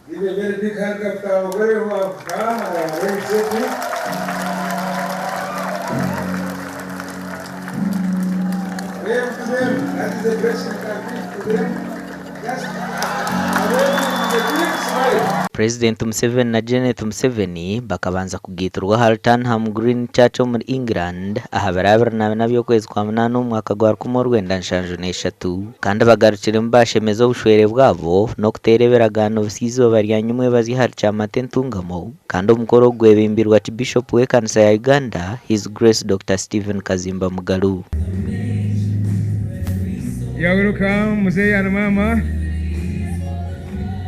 Give a very big hand up to our very who have come and are very safely. Wave to them. That is the best you can give to them. Just a big smile. President Museveni na Janet Museveni bakabanza kugiturwa Hartanham Green Church muri England aha barabirana nabyo kwezi kwa munana umwaka gwa 1953 kandi bagarukira mbashemeza obushwere bwabo no kutereberagano busizo baryanyumwe bazihari Kyamate NTUNGAMO kandi omukoro gwebimbirwa Bishop w'ekanisa ya Uganda His Grace Dr. Stephen Kazimba Mugalu. You are welcome, Musei and Mama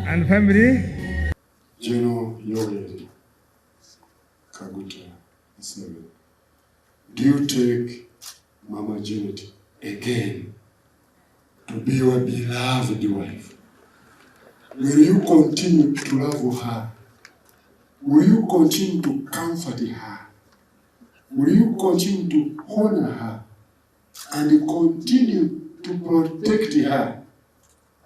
and family. General Yoweri Museveni, do you take Mama Janet again to be your beloved wife? Will you continue to love her? Will you continue to comfort her? Will you continue to honor her and continue to protect her?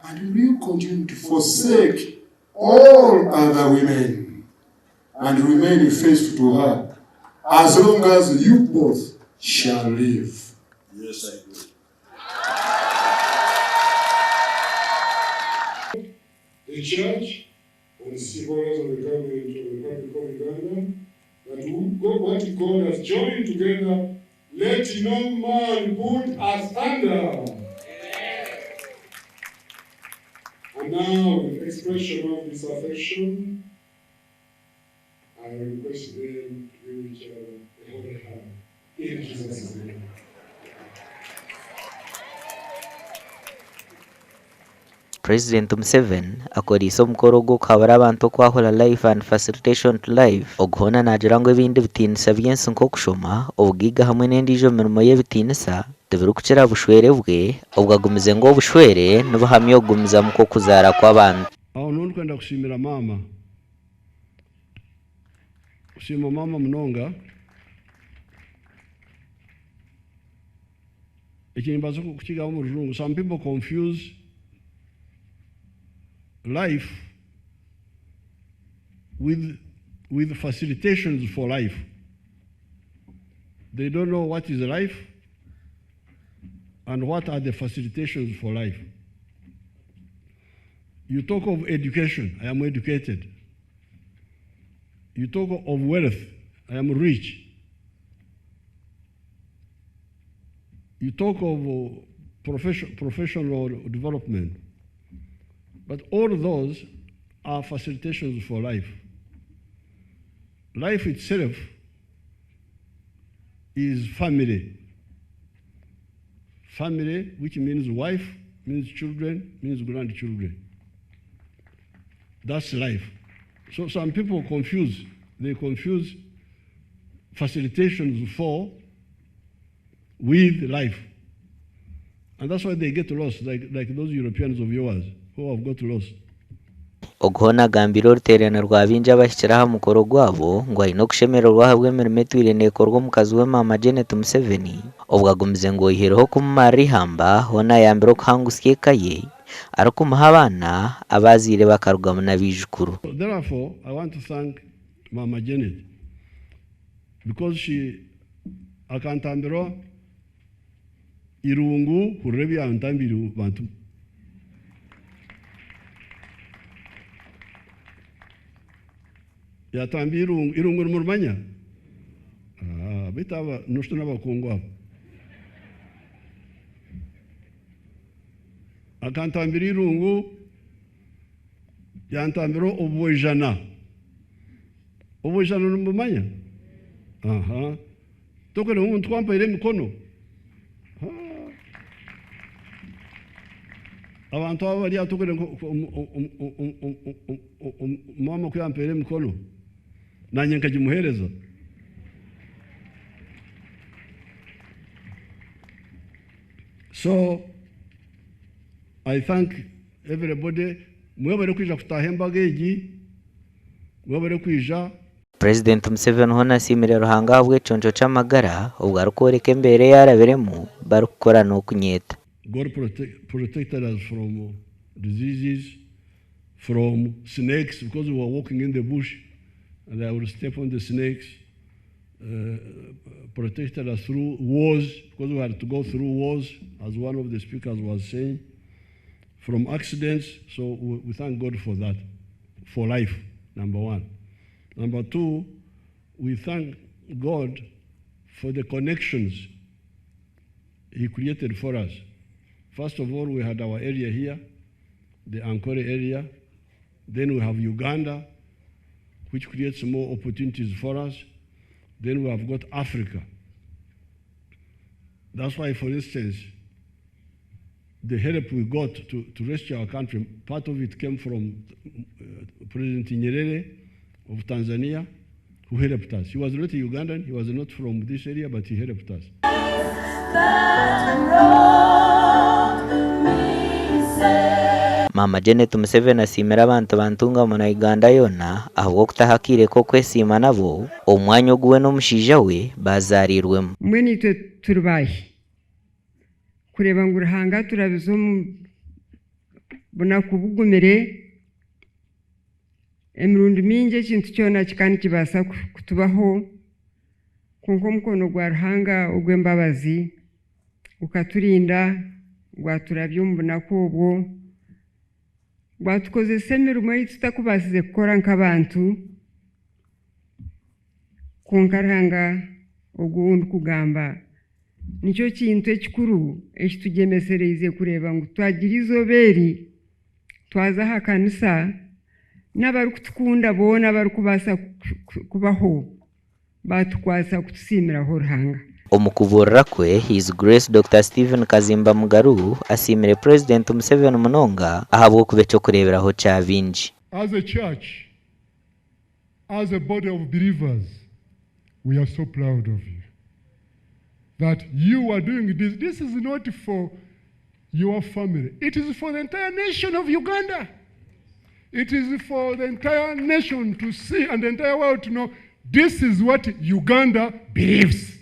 And will you continue to forsake all other women and remain faithful to her as long as you both shall live? Yes, I do. The church and the symbols of the government of the Republic of Uganda that what God has joined together, let no man put us under. And now, in expression of this affection, I request them to give each other a holy hand. In Jesus' name. President Museveni akorisa omukoro gwo kuhabura abantu kwahola life and facilitation to life oguhona nagira ngo ebindi bitinisa byensi nk'okushoma obugiga hamwe n'endijo mirimo y'ebitinisa tebirukukira bushwere bwe obwagumize ngo obushwere nibuhamya ogumiza muko kuzara kw'abantu. Aho none kwenda kushimira mama, kushima mama munonga ekimbazo kukigaho mu rurungu. Some people confuse life with facilitations for life. They don't know what is life and what are the facilitations for life. You talk of education, I am educated. You talk of wealth, I am rich. You talk of professional development. But all of those are facilitations for life. Life itself is family. Family, which means wife, means children, means grandchildren. That's life. So some people confuse. They confuse facilitations for with life. And that's why they get lost, like those Europeans of yours who have got lost. Oguhona gambiro ruterana rwabinja bashyiraho mukoro gwabo ngo ayino kushemera rwahabwe emirimo etwirene ekorwa omukazi we Mama Janet Museveni obwagumize ngo ihereho kumumara ihamba hona yambere okuhangusya eka ye arikumuha abaana abazire bakarugamu n'abijukuru. Therefore, I want to thank Mama Janet because she akantambira irungu kurebi antambira bantu. Yatambi irungu murmanya. Bitaba nushtu n'abakungu abo. Akantambira irungu yantambira obujana. Obujana n'umumanya. Aha. Tokene umuntu kwampaire mikono. Abantu abo bali atokene mama kwampaire mikono. Nanye nkajimuhereza. So I thank everybody. Mwebere kwija kutahemba geji. Mwebere kwija. President Museveni hona simire ruhanga bwe choncho chamagara ubwo arukoreka mbere yaraberemu barukora no kunyeta. God protected us from diseases, from snakes, because we were walking in the bush, and I would step on the snakes, protected us through wars, because we had to go through wars, as one of the speakers was saying, from accidents. So we thank God for that, for life, number one. Number two, we thank God for the connections He created for us. First of all, we had our area here, the Ankole area. Then we have Uganda, which creates more opportunities for us. Then we have got Africa. That's why, for instance, the help we got to rescue our country, part of it came from President Nyerere of Tanzania, who helped us. He was not a Ugandan, he was not from this area, but he helped us. Mama Janet Museveni asimira abantu bantungamo na Uganda yona ahubwo kutahakire ko kwesima nabo omwanya oguwe n'omushiija we bazarirwemu. Mwene twe turubaye kureba ngo uruhanga turabizo bona kubugumire emirundi mingi ekintu kyona kikani kibasa kutubaho kunko mukono gwa ruhanga ogw'embabazi ukaturinda gwaturabye mbona kwobwo gwatukozesa emirimo yitu tutakubasize kukora nk'abantu konka ruhanga ogundi kugamba nicyo kintu ekikuru ekitugemesereize kureba ngo twagira izoberi twaza aha kanisa n'abari kutukunda bona bari kubasa kubaho batukwasa kutusimiraho ruhanga. Omukuburira kwe, His Grace Dr. Stephen Kazimba Mugaru asimire President Museveni munonga ahabwo kubekyo kureberaho kya bingi. As a church, as a body of believers, we are so proud of you. That you are doing this. This is not for your family. It is for the entire nation of Uganda. It is for the entire nation to see and the entire world to know this is what Uganda believes.